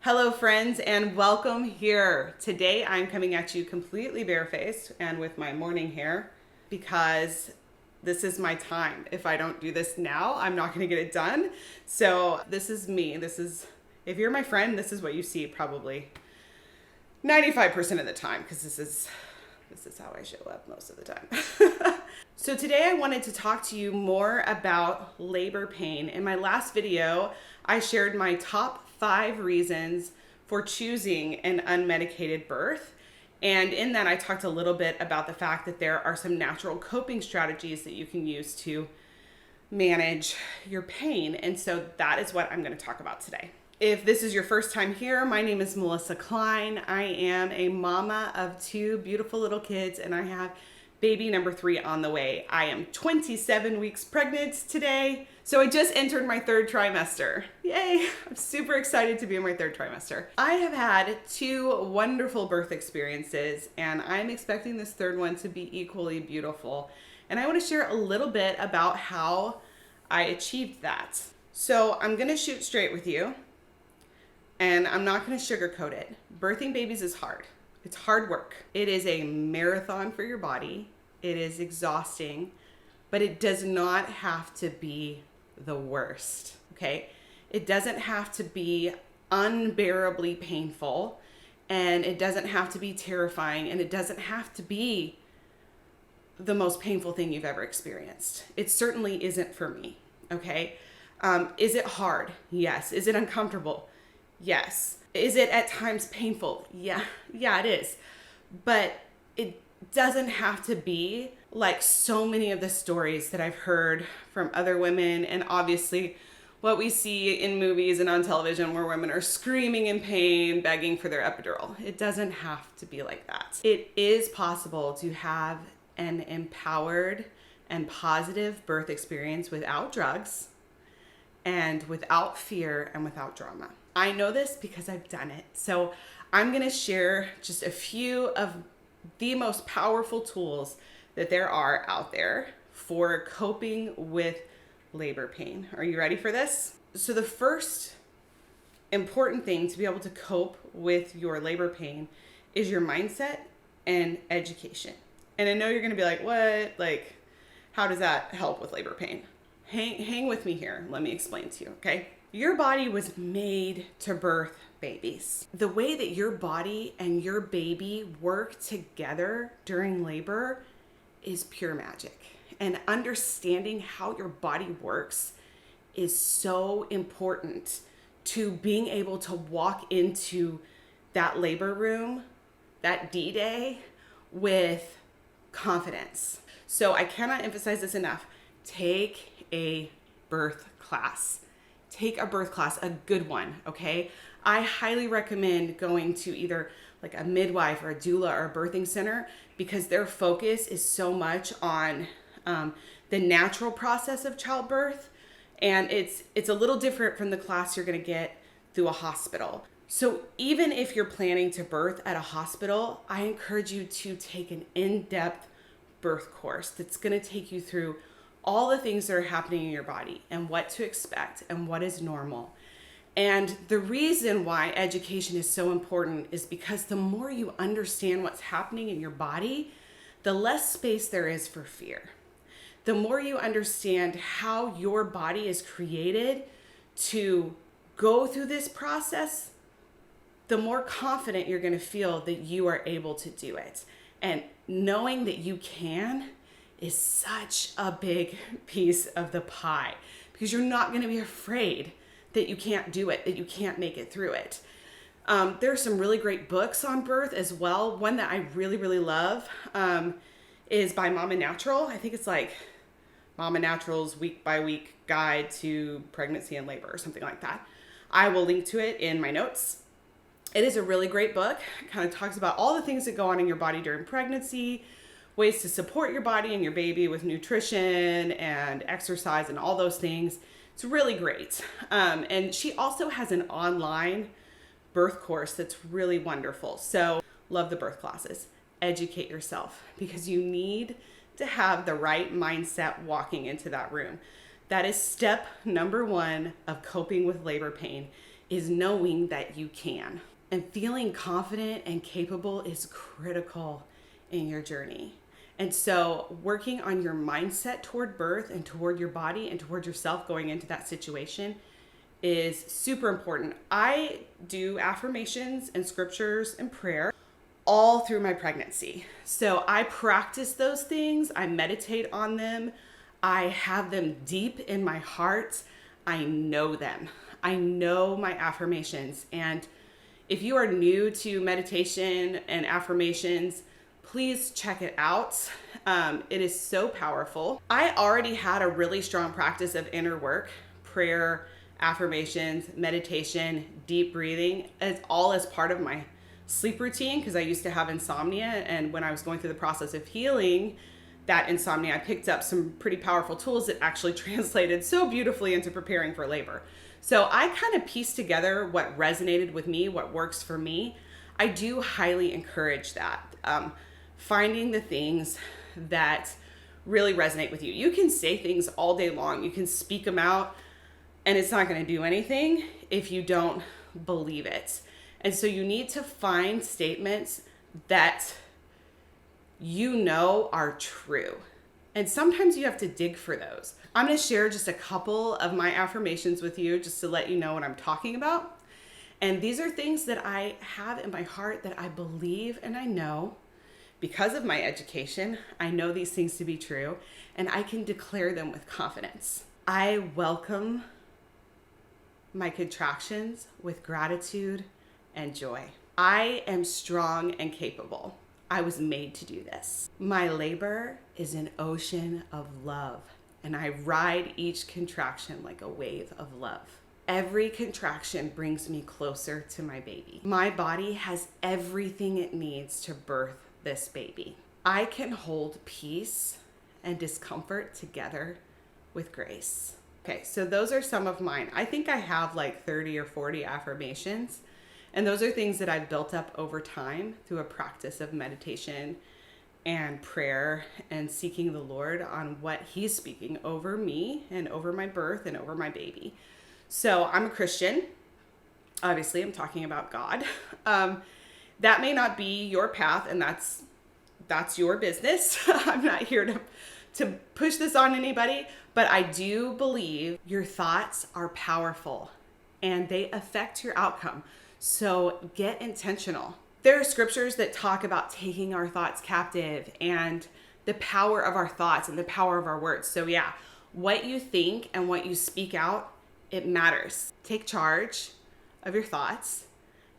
Hello friends and welcome here. Today I'm coming at you completely barefaced and with my morning hair because this is my time. If I don't do this now, I'm not gonna get it done. So this is me. If you're my friend, this is what you see probably 95% of the time because this is how I show up most of the time. So today I wanted to talk to you more about labor pain. In my last video, I shared my top 5 reasons for choosing an unmedicated birth. And in that, I talked a little bit about the fact that there are some natural coping strategies that you can use to manage your pain. And so that is what I'm going to talk about today. If this is your first time here, my name is Melissa Klein. I am a mama of 2 beautiful little kids, and I have baby number 3 on the way. I am 27 weeks pregnant today. So I just entered my 3rd trimester. Yay! I'm super excited to be in my 3rd trimester. I have had 2 wonderful birth experiences, and I'm expecting this 3rd one to be equally beautiful. And I want to share a little bit about how I achieved that. So I'm going to shoot straight with you, and I'm not going to sugarcoat it. Birthing babies is hard. It's hard work. It is a marathon for your body. It is exhausting, but it does not have to be the worst, okay? It doesn't have to be unbearably painful, and it doesn't have to be terrifying, and it doesn't have to be the most painful thing you've ever experienced. It certainly isn't for me, okay? Is it hard? Yes. Is it uncomfortable? Yes. Is it at times painful? Yeah, it is. But it doesn't have to be like so many of the stories that I've heard from other women, and obviously what we see in movies and on television where women are screaming in pain, begging for their epidural. It doesn't have to be like that. It is possible to have an empowered and positive birth experience without drugs and without fear and without drama. I know this because I've done it. So I'm going to share just a few of the most powerful tools that there are out there for coping with labor pain. Are you ready for this? So the first important thing to be able to cope with your labor pain is your mindset and education. And I know you're going to be like, what? Like, how does that help with labor pain? Hang with me here. Let me explain to you, okay? Your body was made to birth babies. The way that your body and your baby work together during labor is pure magic. And understanding how your body works is so important to being able to walk into that labor room, that D-Day, with confidence. So I cannot emphasize this enough. Take a birth class. Take a birth class, a good one, okay? I highly recommend going to either like a midwife or a doula or a birthing center because their focus is so much on the natural process of childbirth, and it's a little different from the class you're gonna get through a hospital. So even if you're planning to birth at a hospital, I encourage you to take an in-depth birth course that's gonna take you through all the things that are happening in your body and what to expect and what is normal. And the reason why education is so important is because the more you understand what's happening in your body, the less space there is for fear. The more you understand how your body is created to go through this process, the more confident you're going to feel that you are able to do it. And knowing that you can is such a big piece of the pie because you're not going to be afraid that you can't do it, that you can't make it through it. There are some really great books on birth as well. One that I really, really love is by Mama Natural. I think it's like Mama Natural's Week by Week Guide to Pregnancy and Labor or something like that. I will link to it in my notes. It is a really great book. It kind of talks about all the things that go on in your body during pregnancy, ways to support your body and your baby with nutrition and exercise and all those things. It's really great. And she also has an online birth course that's really wonderful. So love the birth classes. Educate yourself because you need to have the right mindset walking into that room. That is step number 1 of coping with labor pain, is knowing that you can. And feeling confident and capable is critical in your journey. And so working on your mindset toward birth and toward your body and toward yourself going into that situation is super important. I do affirmations and scriptures and prayer all through my pregnancy. So I practice those things. I meditate on them. I have them deep in my heart. I know them. I know my affirmations. And if you are new to meditation and affirmations, please check it out. It is so powerful. I already had a really strong practice of inner work, prayer, affirmations, meditation, deep breathing, all as part of my sleep routine, because I used to have insomnia. And when I was going through the process of healing that insomnia, I picked up some pretty powerful tools that actually translated so beautifully into preparing for labor. So I kind of pieced together what resonated with me, what works for me. I do highly encourage that. Finding the things that really resonate with you. You can say things all day long. You can speak them out, and it's not going to do anything if you don't believe it. And so you need to find statements that you know are true. And sometimes you have to dig for those. I'm going to share just a couple of my affirmations with you just to let you know what I'm talking about. And these are things that I have in my heart that I believe and I know because of my education. I know these things to be true, and I can declare them with confidence. I welcome my contractions with gratitude and joy. I am strong and capable. I was made to do this. My labor is an ocean of love, and I ride each contraction like a wave of love. Every contraction brings me closer to my baby. My body has everything it needs to birth this baby. I can hold peace and discomfort together with grace. Okay, so those are some of mine. I think I have like 30 or 40 affirmations. And those are things that I've built up over time through a practice of meditation and prayer and seeking the Lord on what He's speaking over me and over my birth and over my baby. So I'm a Christian. Obviously, I'm talking about God. That may not be your path, and that's your business. I'm not here to push this on anybody, but I do believe your thoughts are powerful and they affect your outcome. So get intentional. There are scriptures that talk about taking our thoughts captive and the power of our thoughts and the power of our words. So yeah, what you think and what you speak out, it matters. Take charge of your thoughts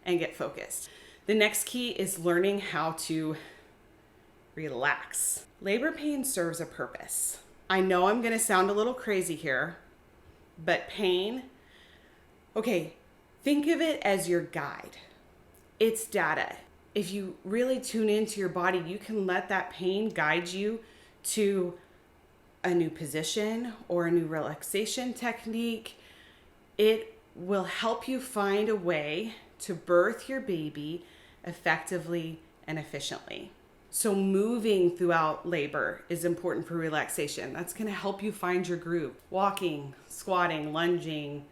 and get focused. The next key is learning how to relax. Labor pain serves a purpose. I know I'm going to sound a little crazy here, but pain, okay, think of it as your guide. It's data. If you really tune into your body, you can let that pain guide you to a new position or a new relaxation technique. It will help you find a way to birth your baby effectively and efficiently. So moving throughout labor is important for relaxation. That's going to help you find your groove. Walking, squatting, lunging,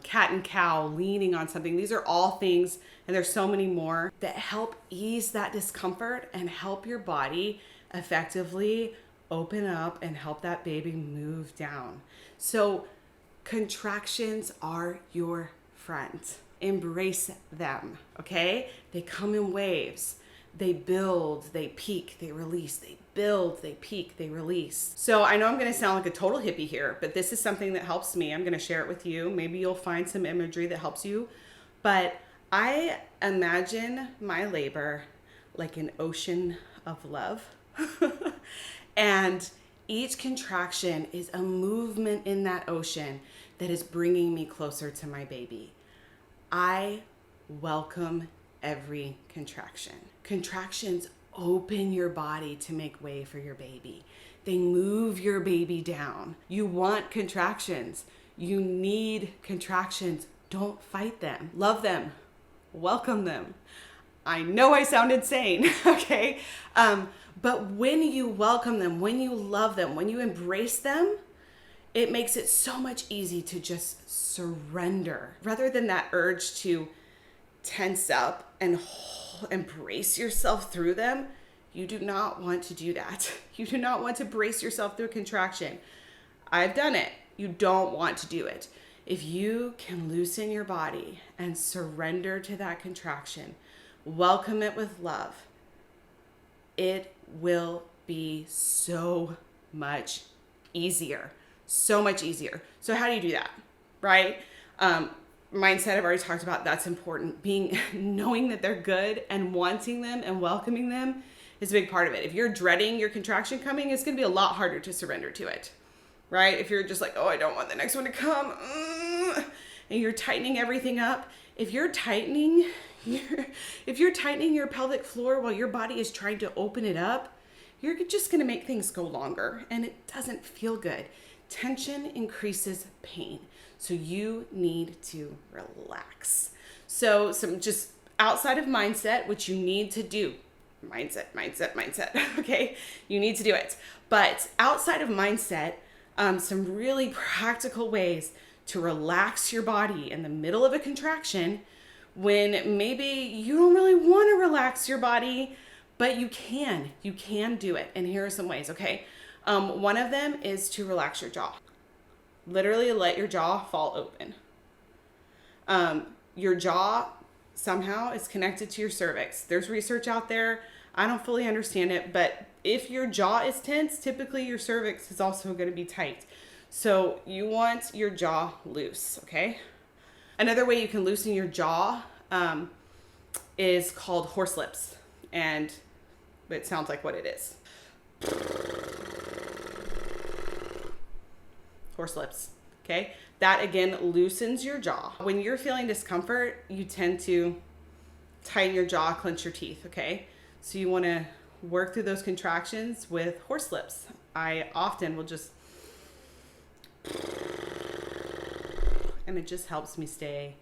cat and cow, leaning on something. These are all things, and there's so many more that help ease that discomfort and help your body effectively open up and help that baby move down. So contractions are your friend. Embrace them, okay? They come in waves. They build, they peak, they release, they build, they peak, they release. So I know I'm going to sound like a total hippie here, but this is something that helps me. I'm going to share it with you. Maybe you'll find some imagery that helps you. But I imagine my labor like an ocean of love. And each contraction is a movement in that ocean that is bringing me closer to my baby. I welcome every contraction. Contractions open your body to make way for your baby. They move your baby down. You want contractions. You need contractions. Don't fight them. Love them. Welcome them. I know I sound insane, okay? But when you welcome them, when you love them, when you embrace them, it makes it so much easy to just surrender rather than that urge to tense up and brace yourself through them. You do not want to do that. You do not want to brace yourself through a contraction. I've done it. You don't want to do it. If you can loosen your body and surrender to that contraction, welcome it with love, it will be so much easier. So much easier. So how do you do that? Right? Mindset, I've already talked about, that's important. Knowing that they're good and wanting them and welcoming them is a big part of it. If you're dreading your contraction coming, it's going to be a lot harder to surrender to it. Right? If you're just like, oh, I don't want the next one to come, and you're tightening everything up. If you're tightening your pelvic floor while your body is trying to open it up, you're just going to make things go longer, and it doesn't feel good. Tension increases pain. So you need to relax. So some just outside of mindset, which you need to do. Mindset. Okay. You need to do it. But outside of mindset, some really practical ways to relax your body in the middle of a contraction when maybe you don't really want to relax your body, but you can do it. And here are some ways. Okay. One of them is to relax your jaw. Literally let your jaw fall open. Your jaw somehow is connected to your cervix. There's research out there. I don't fully understand it, but if your jaw is tense, typically your cervix is also going to be tight. So you want your jaw loose, okay? Another way you can loosen your jaw is called horse lips, and it sounds like what it is. Horse lips, okay? That again loosens your jaw. When you're feeling discomfort, you tend to tighten your jaw, clench your teeth, okay? So you want to work through those contractions with horse lips. I often will just, and it just helps me stay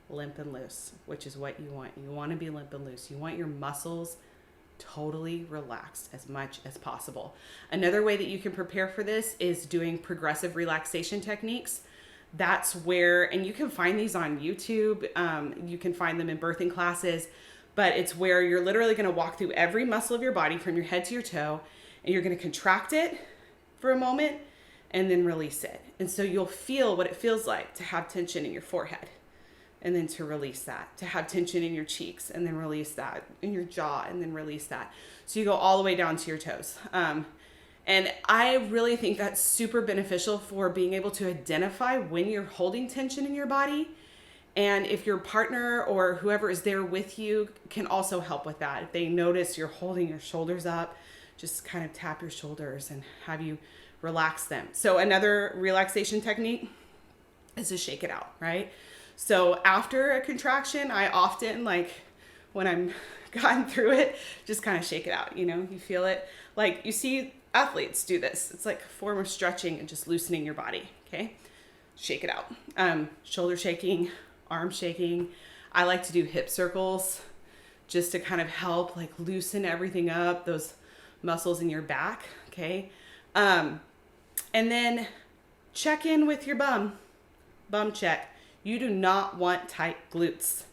limp and loose, which is what you want. You want to be limp and loose. You want your muscles totally relaxed as much as possible. Another way that you can prepare for this is doing progressive relaxation techniques. That's where, and you can find these on YouTube. You can find them in birthing classes, but it's where you're literally going to walk through every muscle of your body from your head to your toe, and you're going to contract it for a moment and then release it. And so you'll feel what it feels like to have tension in your forehead, and then to release that, to have tension in your cheeks, and then release that, in your jaw, and then release that. So you go all the way down to your toes. And I really think that's super beneficial for being able to identify when you're holding tension in your body. And if your partner or whoever is there with you can also help with that. If they notice you're holding your shoulders up, just kind of tap your shoulders and have you relax them. So another relaxation technique is to shake it out, right? So after a contraction, I often, like when I'm gotten through it, just kind of shake it out. You know, you feel it. Like you see athletes do this. It's like a form of stretching and just loosening your body. Okay. Shake it out. Shoulder shaking, arm shaking. I like to do hip circles just to kind of help like loosen everything up, those muscles in your back. Okay. And then check in with your bum check. You do not want tight glutes.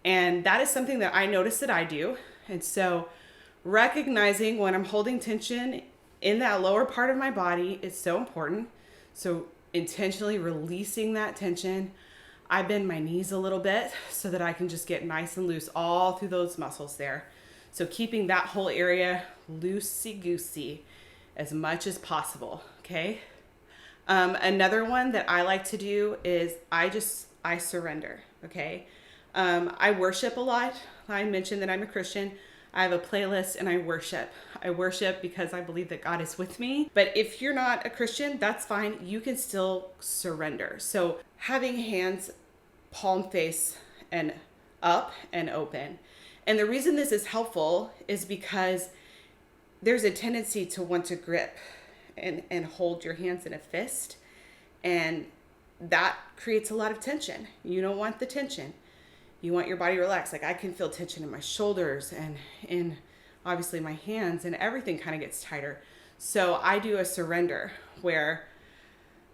And that is something that I notice that I do. And so recognizing when I'm holding tension in that lower part of my body is so important. So intentionally releasing that tension. I bend my knees a little bit so that I can just get nice and loose all through those muscles there. So keeping that whole area loosey-goosey as much as possible, okay? Another one that I like to do is I surrender, okay? I worship a lot. I mentioned that I'm a Christian. I have a playlist and I worship. I worship because I believe that God is with me. But if you're not a Christian, that's fine. You can still surrender. So having hands palm face and up and open. And the reason this is helpful is because there's a tendency to want to grip and hold your hands in a fist. And that creates a lot of tension. You don't want the tension. You want your body relaxed. Like I can feel tension in my shoulders and in obviously my hands, and everything kind of gets tighter. So I do a surrender where,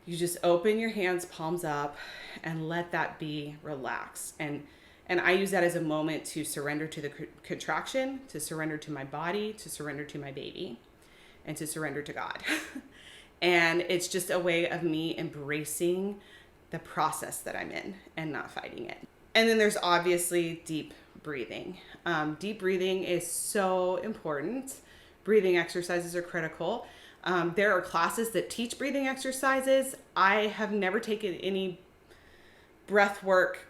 You just open your hands, palms up, and let that be relaxed. And I use that as a moment to surrender to the contraction, to surrender to my body, to surrender to my baby, and to surrender to God. And it's just a way of me embracing the process that I'm in and not fighting it. And then there's obviously deep breathing. Deep breathing is so important. Breathing exercises are critical. There are classes that teach breathing exercises. I have never taken any breath work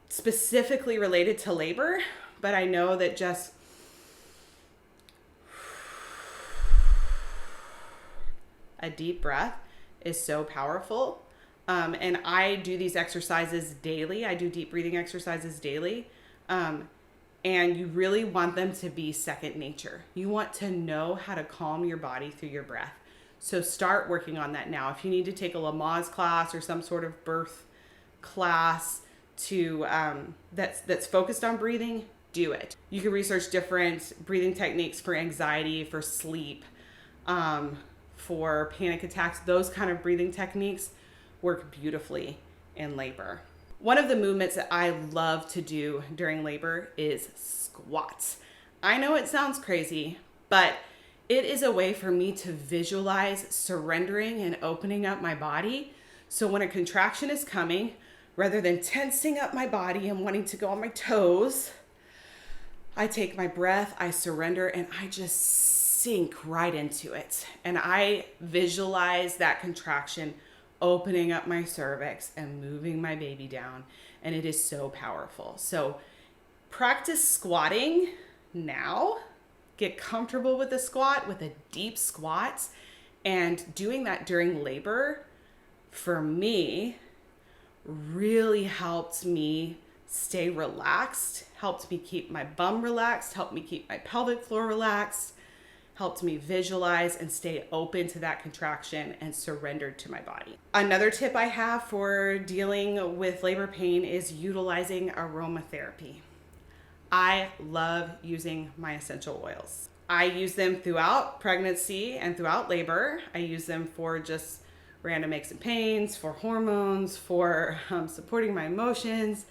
specifically related to labor, but I know that just a deep breath is so powerful. And I do these exercises daily. I do deep breathing exercises daily. And you really want them to be second nature. You want to know how to calm your body through your breath. So start working on that now. If you need to take a Lamaze class or some sort of birth class to that's focused on breathing, do it. You can research different breathing techniques for anxiety, for sleep, for panic attacks. Those kind of breathing techniques work beautifully in labor. One of the movements that I love to do during labor is squats. I know it sounds crazy, but it is a way for me to visualize surrendering and opening up my body. So when a contraction is coming, rather than tensing up my body and wanting to go on my toes, I take my breath, I surrender, and I just sink right into it. And I visualize that contraction opening up my cervix and moving my baby down. And it is so powerful. So practice squatting now. Get comfortable with the squat, with a deep squat. And doing that during labor, for me, really helped me stay relaxed, helped me keep my bum relaxed, helped me keep my pelvic floor relaxed, helped me visualize and stay open to that contraction and surrendered to my body. Another tip I have for dealing with labor pain is utilizing aromatherapy. I love using my essential oils. I use them throughout pregnancy and throughout labor. I use them for just random aches and pains, for hormones, for supporting my emotions.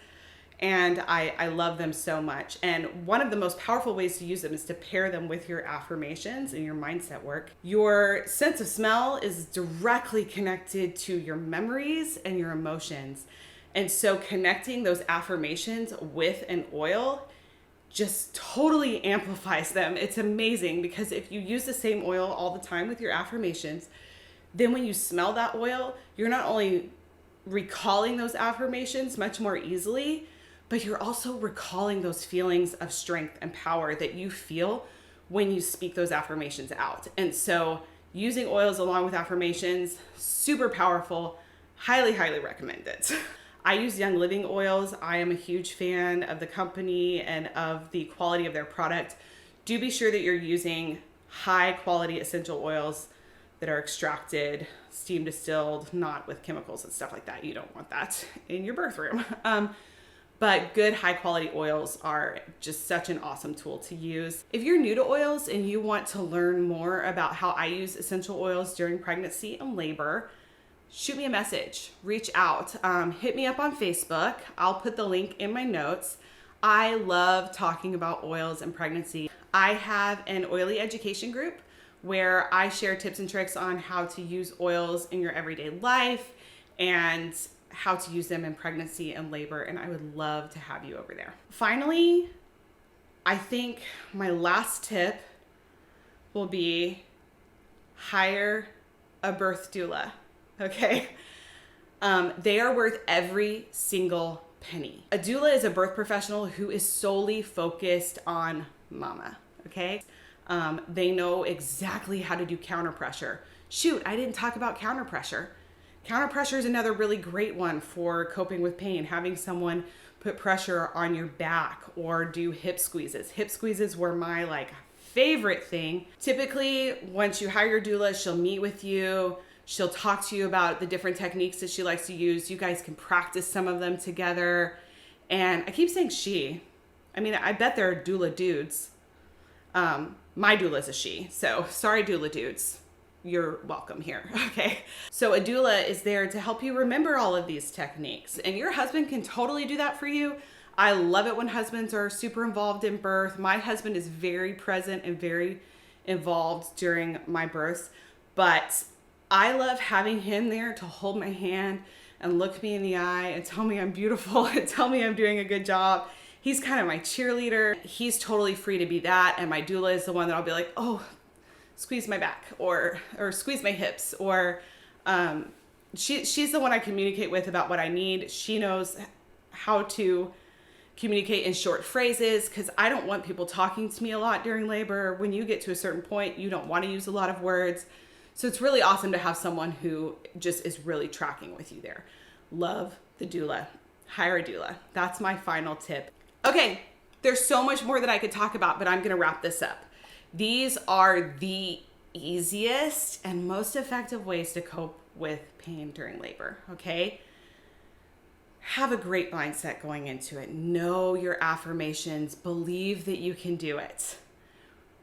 And I love them so much. And one of the most powerful ways to use them is to pair them with your affirmations and your mindset work. Your sense of smell is directly connected to your memories and your emotions. And so connecting those affirmations with an oil just totally amplifies them. It's amazing because if you use the same oil all the time with your affirmations, then when you smell that oil, you're not only recalling those affirmations much more easily, but you're also recalling those feelings of strength and power that you feel when you speak those affirmations out. And so using oils along with affirmations, super powerful, highly, highly recommend it. I use Young Living oils. I am a huge fan of the company and of the quality of their product. Do be sure that you're using high quality essential oils that are extracted, steam distilled, not with chemicals and stuff like that. You don't want that in your birth room. But good high quality oils are just such an awesome tool to use. If you're new to oils and you want to learn more about how I use essential oils during pregnancy and labor, shoot me a message, reach out, hit me up on Facebook. I'll put the link in my notes. I love talking about oils and pregnancy. I have an oily education group where I share tips and tricks on how to use oils in your everyday life and how to use them in pregnancy and labor, and I would love to have you over there. Finally, I think my last tip will be hire a birth doula, okay? They are worth every single penny. A doula is a birth professional who is solely focused on mama, okay? They know exactly how to do counter pressure. Shoot, I didn't talk about counter pressure. Counter pressure is another really great one for coping with pain. Having someone put pressure on your back or do hip squeezes. Hip squeezes were my favorite thing. Typically, once you hire your doula, she'll meet with you. She'll talk to you about the different techniques that she likes to use. You guys can practice some of them together. And I keep saying she. I mean, I bet there are doula dudes. My doula is a she. So sorry, doula dudes. you're welcome here, okay? So a doula is there to help you remember all of these techniques, and your husband can totally do that for you. I love it when husbands are super involved in birth. My husband is very present and very involved during my births, but I love having him there to hold my hand and look me in the eye and tell me I'm beautiful and tell me I'm doing a good job. He's kind of my cheerleader. He's totally free to be that, and my doula is the one that I'll be like, oh, squeeze my back or squeeze my hips, or she's the one I communicate with about what I need. She knows how to communicate in short phrases, because I don't want people talking to me a lot during labor. When you get to a certain point, you don't want to use a lot of words. So it's really awesome to have someone who just is really tracking with you there. Love the doula. Hire a doula. That's my final tip. Okay, there's so much more that I could talk about, but I'm going to wrap this up. These are the easiest and most effective ways to cope with pain during labor, okay? Have a great mindset going into it. Know your affirmations. Believe that you can do it.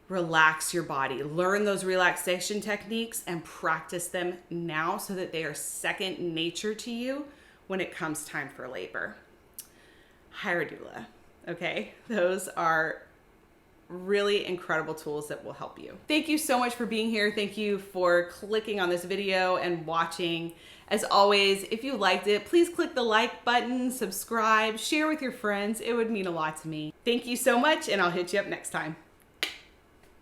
Relax your body. Learn those relaxation techniques and practice them now so that they are second nature to you when it comes time for labor. Hire a doula, okay? Those are really incredible tools that will help you. Thank you so much for being here. Thank you for clicking on this video and watching. As always, if you liked it, please click the like button, subscribe, share with your friends. It would mean a lot to me. Thank you so much, and I'll hit you up next time.